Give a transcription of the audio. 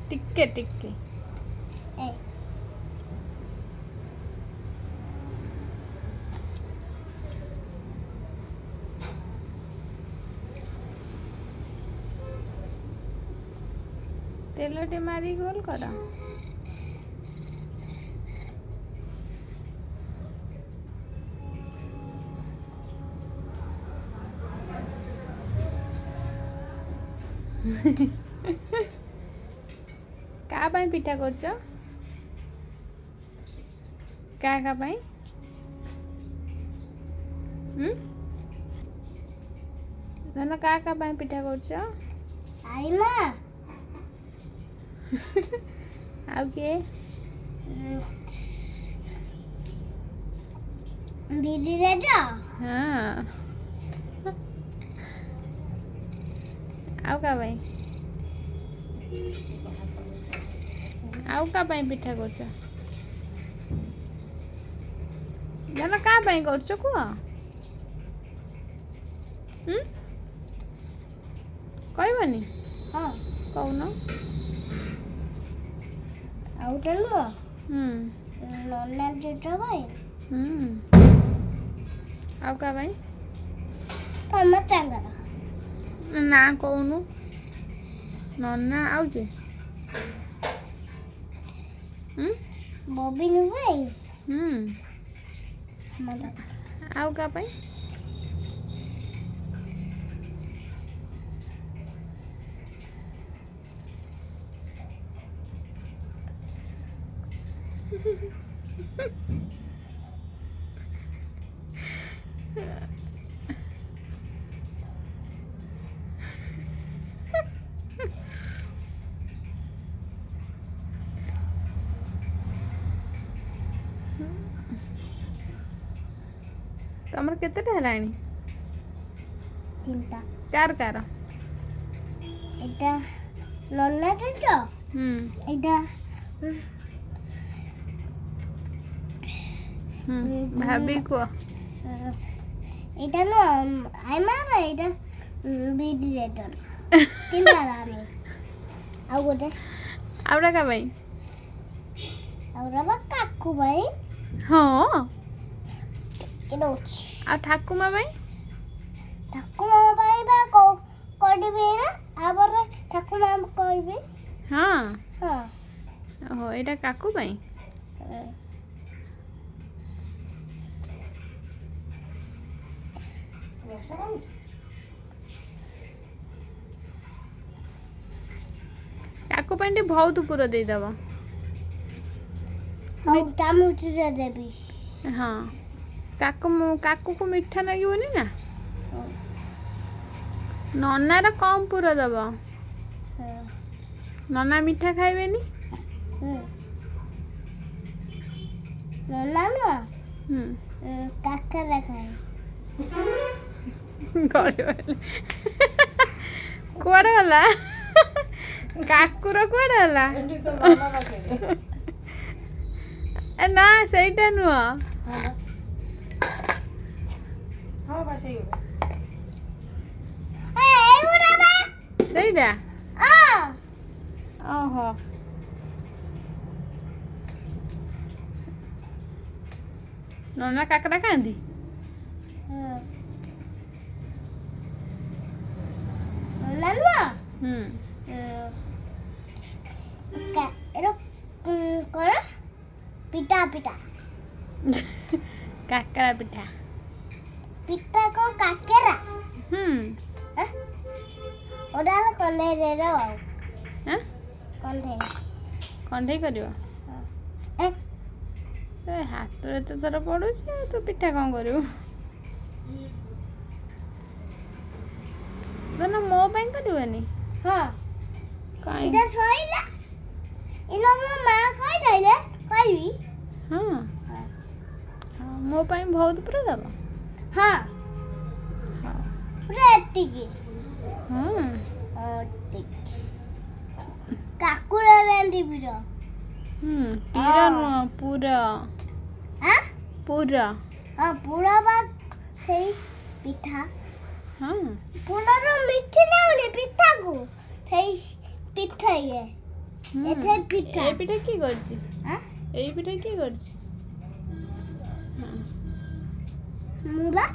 टिके टिके तेलटे मारी गोल कर का पाई पिठा करछ का पाई धन का पाई पिठा करछ आई मां आउ के दीदी रे जा हां आउ का भाई आउ का भाई पिठा करछ जाना का भाई करछ को कहबनी हां कहून आउ तलो नन्ना जेटा भाई आउ का भाई तम चांगा ना कहूनु नन्ना आउचे बॉबी नु भाई आउ का भाई तमर केतेटा हलाणी तीनटा कार कार एटा नन्ना तो एटा भाभी को एटा नो आई मार एटा बीडी रेटर तीनटा रानी आउ गोटे आउरा का भाई आउरा बा काकू भाई हां इनोच आ ठाकुमा भाई भाई बा को करबे ना आबर ठाकुमा करबे हां हां ओहो एटा काकू भाई काकू पांडे बहुत पूरा दे दबा हां चामच दे देबी हां काकू को मीठा लगे ना नन्ना रा कम पूरा दबा नन्ना मीठा खाइबे नी नन्ना ना काकरा खाए कुआडे गला काकुर कुआडे गला ना सेटा नुआ हां बस सही हो ए उड़ा बा सेटा ओहो नन्ना काकरा कांदी नन्ना नुआ का एरो कोन पिटा पिटा काकरा पिठा पिटा को काकेरा ओडाल कोने रे रो हैं कोने कंढे करियो ए हाथ रे तो थर पड़ू तो पिठा कौन करियो ना मो ପାଇଁ କରିବନି हां काई इधर छोइला इनो मो मां कहि दैले कहबी हां हां मो ପାଇଁ बहुत पूरा दबा हां हां पूरा एतिकी हां टिक काकुरा रेंडी बिरो पीरा नो पूरा हां पूरा हां पूरा बात सही पिठा हां पूरा रो मिठी ना उनी पिठा को सही पिठा ये এটা পিঠা এই পিঠা কি করছি? হ্যাঁ এই পিঠা কি করছি? মুড়া